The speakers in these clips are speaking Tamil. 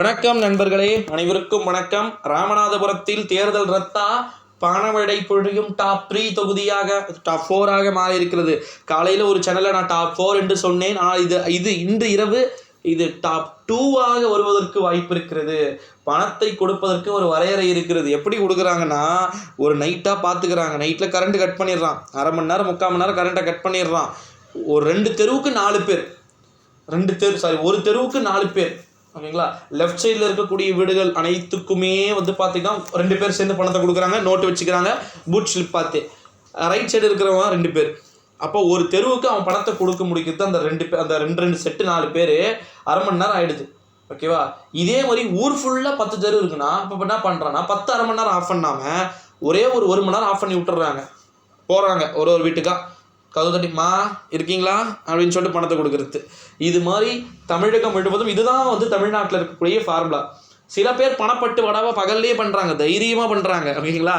வணக்கம் நண்பர்களே, அனைவருக்கும் வணக்கம். ராமநாதபுரத்தில் தேர்தல் ரத்தா? பணமழை பொழியும் டாப் 3 தொகுதியாக டாப் 4 மாறி இருக்கிறது. காலையில் ஒரு சேனலில் நான் டாப் 4 என்று சொன்னேன். ஆனால் இது இன்று இரவு இது டாப் 2 வருவதற்கு வாய்ப்பு இருக்கிறது. பணத்தை கொடுப்பதற்கு ஒரு வரையறை இருக்கிறது. எப்படி கொடுக்குறாங்கன்னா, ஒரு நைட்டாக பார்த்துக்கிறாங்க. நைட்டில் கரண்ட் கட் பண்ணிடுறான், அரை மணி நேரம் 3/4 மணி நேரம் கரண்ட்டை கட் பண்ணிடுறான். ஒரு 2 தெருவுக்கு 4 பேர், ஒரு தெருவுக்கு 4 பேர், ஓகேங்களா? லெஃப்ட் சைடில் இருக்கக்கூடிய வீடுகள் அனைத்துக்குமே பார்த்தீங்கன்னா 2 பேர் சேர்ந்து பணத்தை கொடுக்குறாங்க, நோட்டு வச்சுக்கிறாங்க, பூட் ஸ்லிப் பார்த்து. ரைட் சைடு இருக்கிறவங்க 2 பேர். அப்போ ஒரு தெருவுக்கு அவன் பணத்தை கொடுக்க முடிக்கிறது அந்த 2 பேர், அந்த 2 செட்டு 4 பேர், அரை மணி நேரம் ஆகிடுது. ஓகேவா? இதே மாதிரி ஊர் ஃபுல்லாக 10 தெரு இருக்குன்னா இப்போ என்ன பண்ணுறான்னா 10 அரை மணி நேரம் ஆஃப் பண்ணாமல் ஒரே ஒரு மணி நேரம் ஆஃப் பண்ணி விட்டுறாங்க. போகிறாங்க ஒரு வீட்டுக்கா, கதவு தட்டிமா இருக்கீங்களா அப்படின்னு சொல்லிட்டு பணத்தை கொடுக்குறது. இது மாதிரி தமிழகம் முழுவதும் இதுதான் தமிழ்நாட்டில் இருக்கக்கூடிய ஃபார்முலா. சில பேர் பணப்பட்டு வடாவை பகல்லே பண்ணுறாங்க, தைரியமாக பண்ணுறாங்க, ஓகேங்களா?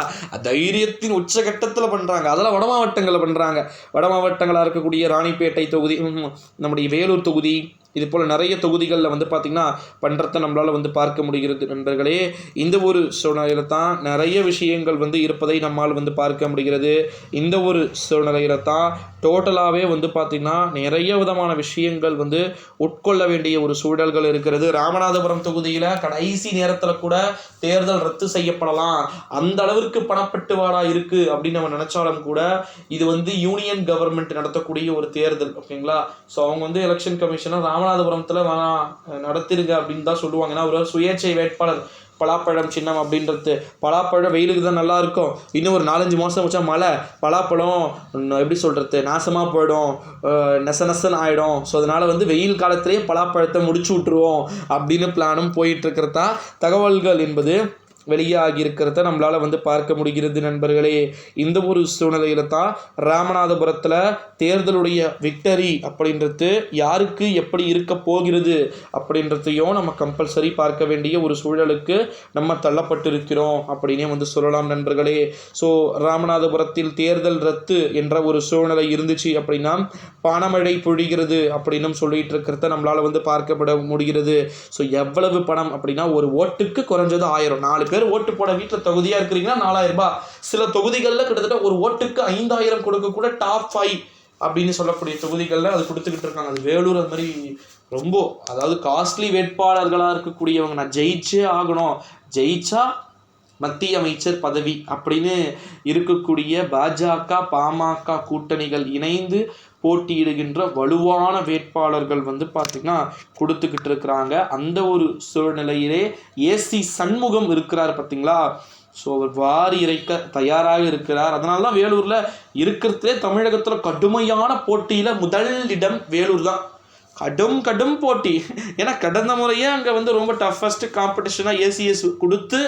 தைரியத்தின் உச்சகட்டத்தில் பண்ணுறாங்க. அதெல்லாம் வட மாவட்டங்களில் பண்ணுறாங்க. வட மாவட்டங்களாக இருக்கக்கூடிய ராணிப்பேட்டை தொகுதி, நம்முடைய வேலூர் தொகுதி, இது போல் நிறைய தொகுதிகளில் பார்த்திங்கன்னா பண்ணுறத நம்மளால் பார்க்க முடிகிறது நண்பர்களே. இந்த ஒரு சூழ்நிலையில் தான் நிறைய விஷயங்கள் இருப்பதை நம்மால் பார்க்க முடிகிறது. இந்த ஒரு சூழ்நிலையில் தான் டோட்டலாகவே பார்த்திங்கன்னா நிறைய விதமான விஷயங்கள் உட்கொள்ள வேண்டிய ஒரு சூழல்கள் இருக்கிறது. ராமநாதபுரம் தொகுதியில் கடைசி நேரத்தில் கூட தேர்தல் ரத்து செய்யப்படலாம், அந்த அளவிற்கு பணப்பட்டுவாடா இருக்குது அப்படின்னு நம்ம நினச்சாலும் கூட இது யூனியன் கவர்மெண்ட் நடத்தக்கூடிய ஒரு தேர்தல், ஓகேங்களா? ஸோ அவங்க எலெக்ஷன் கமிஷனர் ராமநாதபுரத்தில் நடத்திருங்க அப்படின்னு தான் சொல்லுவாங்க. ஏன்னா ஒரு சுயேட்சை வேட்பாளர், பலாப்பழம் சின்னம் அப்படின்றது. பலாப்பழம் வெயிலுக்கு தான் நல்லா இருக்கும். இன்னும் ஒரு 4-5 மாதம் வச்சா மழை, பலாப்பழம் எப்படி சொல்கிறது, நாசமாக போயிடும், நெசன்னு ஆகிடும். ஸோ அதனால் வெயில் காலத்திலேயே பலாப்பழத்தை முடிச்சு விட்டுருவோம் அப்படின்னு பிளானும் போயிட்டுருக்கிறதா தகவல்கள் என்பது வெளியாகி இருக்கிறத நம்மளால் பார்க்க முடிகிறது நண்பர்களே. இந்த ஒரு சூழ்நிலையில் தான் ராமநாதபுரத்தில் தேர்தலுடைய விக்டரி அப்படின்றது யாருக்கு எப்படி இருக்க போகிறது அப்படின்றதையும் நம்ம கம்பல்சரி பார்க்க வேண்டிய ஒரு சூழலுக்கு நம்ம தள்ளப்பட்டிருக்கிறோம் அப்படின்னே சொல்லலாம் நண்பர்களே. ஸோ ராமநாதபுரத்தில் தேர்தல் ரத்து என்ற ஒரு சூழ்நிலை இருந்துச்சு அப்படின்னா பணமழை பொழிகிறது அப்படின்னு சொல்லிட்டு இருக்கிறத நம்மளால் பார்க்கப்பட முடிகிறது. ஸோ எவ்வளவு பணம் அப்படின்னா, ஒரு ஓட்டுக்கு குறைஞ்சது 1000. 4 பேர் ஓட்டு போட வீட்டில் தகுதியாக இருக்கிறீங்கன்னா 4000 ரூபாய். சில தொகுதிகளில் கிட்டத்தட்ட ஒரு ஓட்டுக்கு 5000 கொடுக்க கூட டாப் 5 அப்படின்னு சொல்லக்கூடிய தொகுதிகளில் அது கொடுத்துக்கிட்டு இருக்காங்க. அது வேலூர், அது மாதிரி ரொம்ப அதாவது காஸ்ட்லி வேட்பாளர்களாக இருக்கக்கூடியவங்க, நான் ஜெயிச்சே ஆகணும், ஜெயிச்சா மத்திய அமைச்சர் பதவி அப்படின்னு இருக்கக்கூடிய பாஜக பாமக கூட்டணிகள் இணைந்து போட்டியிடுகின்ற வலுவான வேட்பாளர்கள் பார்த்திங்கன்னா கொடுத்துக்கிட்டு இருக்கிறாங்க. அந்த ஒரு சூழ்நிலையிலே ஏசி சண்முகம் இருக்கிறார் பார்த்தீங்களா? ஸோ அவர் வாரி இறைக்க தயாராக இருக்கிறார். அதனால தான் வேலூரில் இருக்கிறதுலே தமிழகத்தில் கடுமையான போட்டியில் முதல் இடம் வேலூர் தான். கடும் போட்டி. ஏன்னா கடந்த முறையே அங்கே ரொம்ப டஃபஸ்ட் காம்படிஷனாக ஏசிஎஸ் கொடுத்து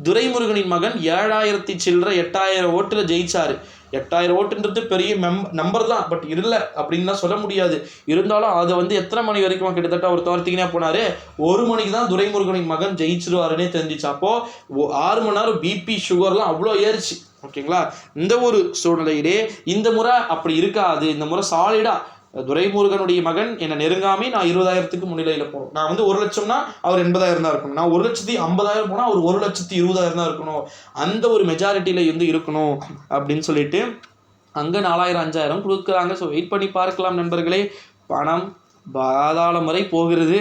துரைமுருகனின் மகன் 7000 சில்லற 8000 ஓட்டில் ஜெயிச்சார். 8000 ஓட்டுன்றது பெரிய நம்பர் தான், பட் இல்லை அப்படின்னு தான் சொல்ல முடியாது. இருந்தாலும் அதை எத்தனை மணி வரைக்கும் கிட்டத்தட்ட ஒரு தோர்த்திக்கினே போனார். 1 மணிக்கு தான் துரைமுருகனின் மகன் ஜெயிச்சிருவாருன்னே தெரிஞ்சிச்சு. அப்போது 6 மணி நேரம் பிபி சுகர்லாம் அவ்வளோ ஏறிச்சு, ஓகேங்களா? இந்த ஒரு சூழ்நிலையிலே இந்த முறை அப்படி இருக்காது. இந்த முறை சாலிடாக துரைமுருகனுடைய மகன் என்னை நெருங்காமே நான் 20,000க்கு முன்னிலையில் போகணும். நான் 1 லட்சம்னா அவர் 80,000 தான் இருக்கணும். நான் 1,50,000 போனால் அவர் 1,20,000 தான் இருக்கணும். அந்த ஒரு மெஜாரிட்டியில் இருக்கணும் அப்படின்னு சொல்லிட்டு அங்கே 4000 5000 கொடுக்குறாங்க. ஸோ வெயிட் பண்ணி பார்க்கலாம் நண்பர்களே. பணம் பாதாள முறை போகிறது.